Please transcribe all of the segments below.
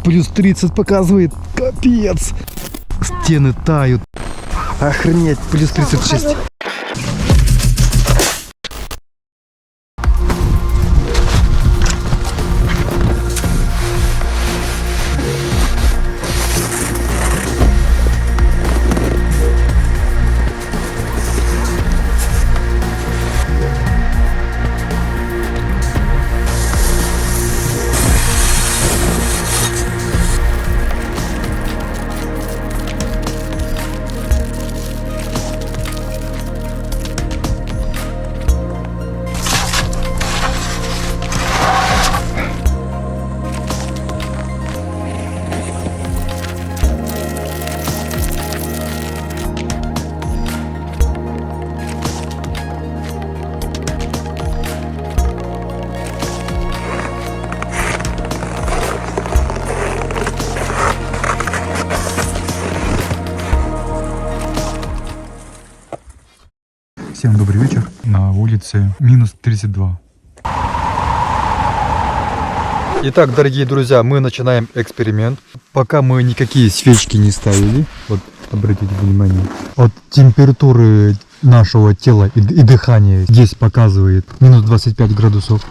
плюс 30 показывает. Капец. Стены тают. Охренеть, плюс 36. Всем добрый вечер. На улице минус 32. Итак, дорогие друзья, мы начинаем эксперимент. Пока мы никакие свечки не ставили. Вот, обратите внимание. От температуры нашего тела и дыхания здесь показывает минус 25 градусов.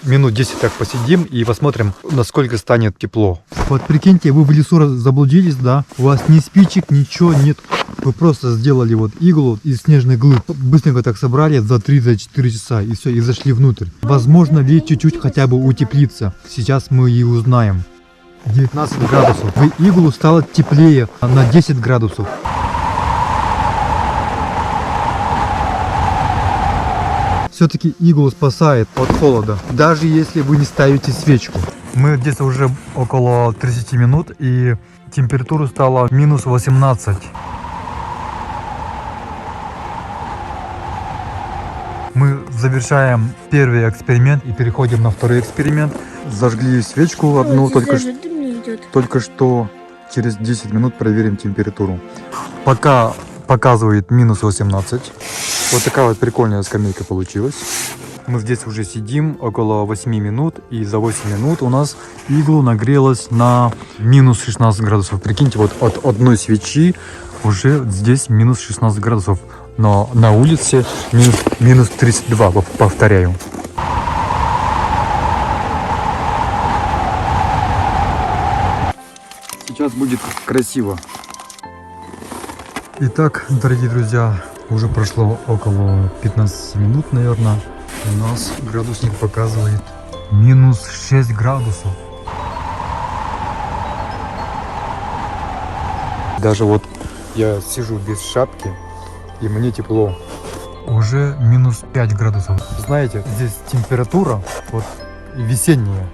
Минут 10 так посидим и посмотрим, насколько станет тепло. Вот прикиньте, вы в лесу заблудились, да? У вас ни спичек, ничего нет. Вы просто сделали вот иглу из снежных глыб. Быстренько так собрали за 3-4 часа и все, и зашли внутрь. Возможно ли чуть-чуть хотя бы утеплиться? Сейчас мы и узнаем. 19 градусов. В иглу стало теплее на 10 градусов. Все-таки иглу спасает от холода, даже если вы не ставите свечку. Мы где-то уже около 30 минут, и температура стала минус 18. Мы завершаем первый эксперимент и переходим на второй эксперимент. Зажгли свечку одну, только что через 10 минут проверим температуру. Пока показывает минус 18. Вот такая вот прикольная скамейка получилась. Мы здесь уже сидим около 8 минут, и за 8 минут у нас иглу нагрелась на минус 16 градусов. Прикиньте, вот от одной свечи уже здесь минус 16 градусов, но на улице минус 32, повторяю. Сейчас будет красиво. Итак, дорогие друзья, уже прошло около 15 минут, наверное. У нас градусник показывает минус 6 градусов. Даже вот я сижу без шапки, и мне тепло. Уже минус 5 градусов. Знаете, здесь температура вот весенняя.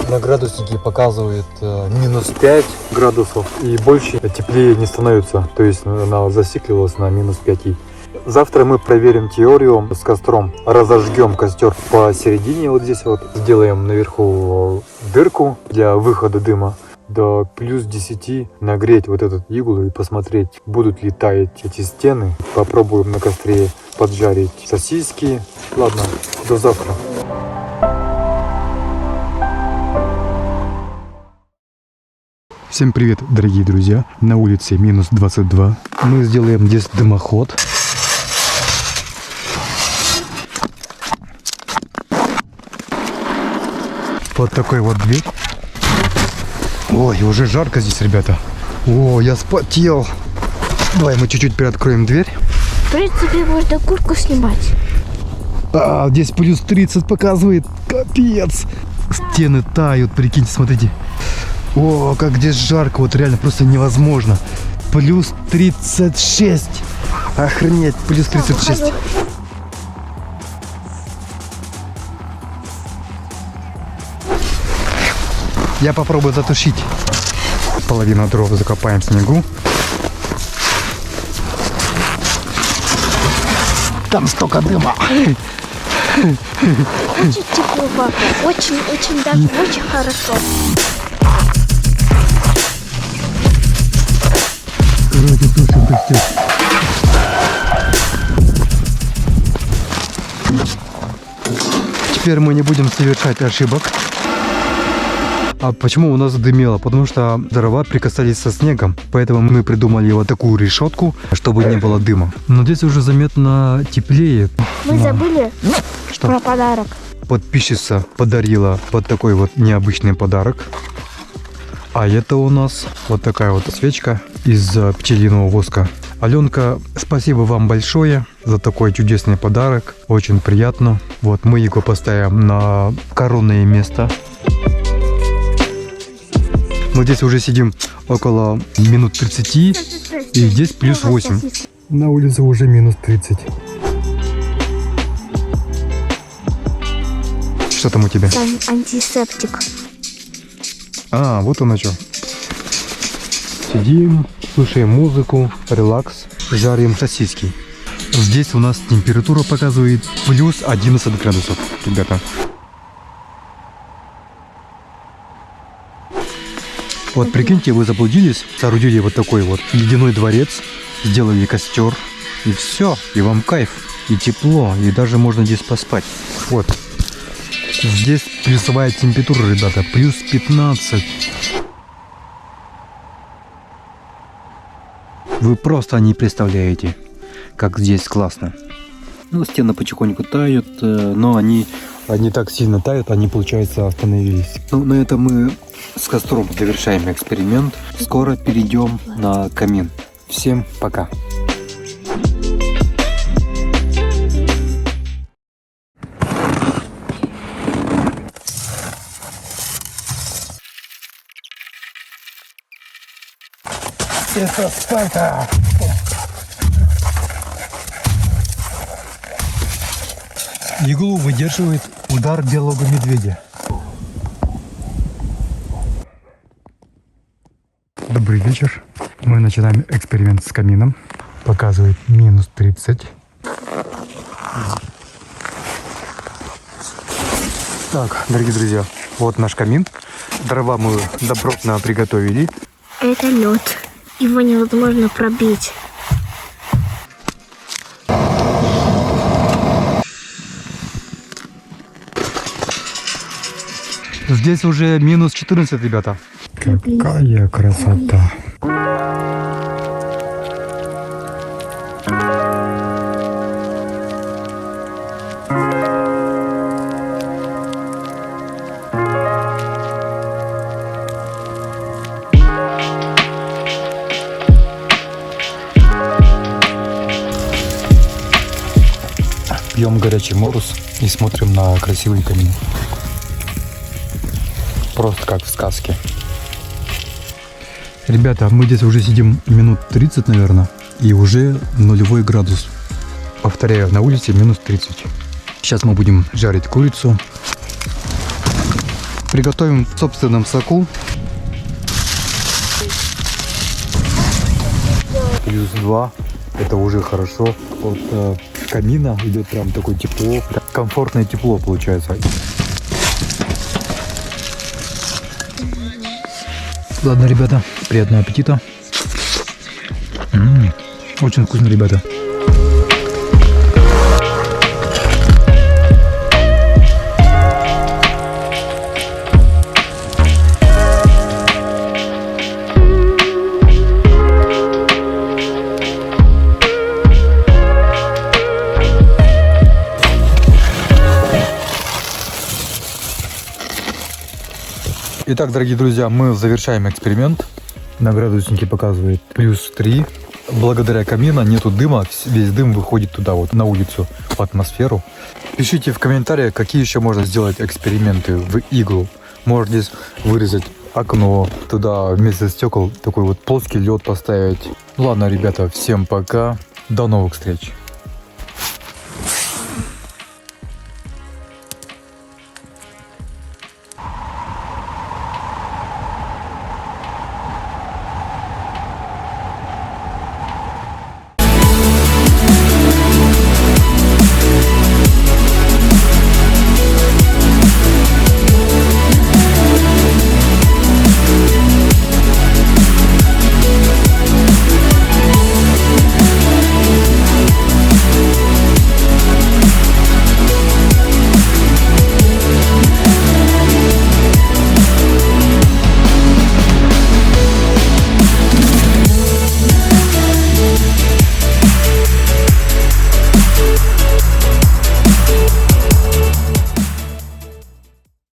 На градуснике показывает минус 5 градусов, и больше теплее не становится. То есть она зациклилась на минус 5. Завтра мы проверим теорию с костром. Разожгем костер посередине, вот здесь вот. Сделаем наверху дырку для выхода дыма. До плюс 10 нагреть вот этот иглу и посмотреть, будут ли таять эти стены. Попробуем на костре поджарить сосиски. Ладно, до завтра. Всем привет, дорогие друзья. На улице минус 22. Мы сделаем здесь дымоход. Вот такой вот дверь. Ой, уже жарко здесь, ребята. О, я спотел. Давай мы чуть-чуть приоткроем дверь. В принципе, можно куртку снимать. Здесь плюс 30 показывает. Капец. Стены тают, прикиньте, смотрите. О, как здесь жарко, вот реально просто невозможно. Плюс 36. Охренеть, плюс 36. Я попробую затушить. Половину дров закопаем в снегу. Там столько дыма. Очень тепло, папа. Очень, даже очень хорошо. Короче, тушим костер. Теперь мы не будем совершать ошибок. А почему у нас дымело? Потому что дрова прикасались со снегом, поэтому мы придумали вот такую решетку, чтобы не было дыма. Но здесь уже заметно теплее. Мы забыли Что? про подарок. Подписчица подарила вот такой вот необычный подарок. А это у нас вот такая вот свечка из пчелиного воска. Аленка, спасибо вам большое за такой чудесный подарок. Очень приятно. Вот мы его поставим на коронное место. Мы здесь уже сидим около минут 30, и здесь плюс 8. На улице уже минус 30. Что там у тебя? Там антисептик. А, вот оно что. Сидим, слушаем музыку, релакс, жарим сосиски. Здесь у нас температура показывает плюс 11 градусов, ребята. Вот прикиньте, вы заблудились, соорудили вот такой вот ледяной дворец, сделали костер, и все, и вам кайф, и тепло, и даже можно здесь поспать. Вот. Здесь плюсовая температура, ребята, плюс 15. Вы просто не представляете, как здесь классно. Ну, стены потихоньку тают, но они так сильно тают, они, получается, остановились. Ну, на этом мы с костром завершаем эксперимент. Скоро перейдем на камин. Всем пока. Это Спарта! Иглу выдерживает удар белого медведя. Добрый вечер. Мы начинаем эксперимент с камином. Показывает минус 30. Так, дорогие друзья, вот наш камин. Дрова мы добротно приготовили. Это лед. Его невозможно пробить. Здесь уже минус 14, ребята. Какая красота. Пьем горячий морус и смотрим на красивый камин. Просто как в сказке. Ребята, мы здесь уже сидим минут 30, наверное, и уже 0 градус. Повторяю, на улице минус 30. Сейчас мы будем жарить курицу. Приготовим в собственном соку. Плюс 2. Это уже хорошо. От камина идет прям такое тепло. Комфортное тепло получается. Ладно, ребята, приятного аппетита. Очень вкусно, ребята. Итак, дорогие друзья, мы завершаем эксперимент. На градуснике показывает плюс 3. Благодаря камину нету дыма, весь дым выходит туда вот, на улицу, в атмосферу. Пишите в комментариях, какие еще можно сделать эксперименты в иглу. Можно здесь вырезать окно, туда вместо стекол такой вот плоский лед поставить. Ладно, ребята, всем пока, до новых встреч.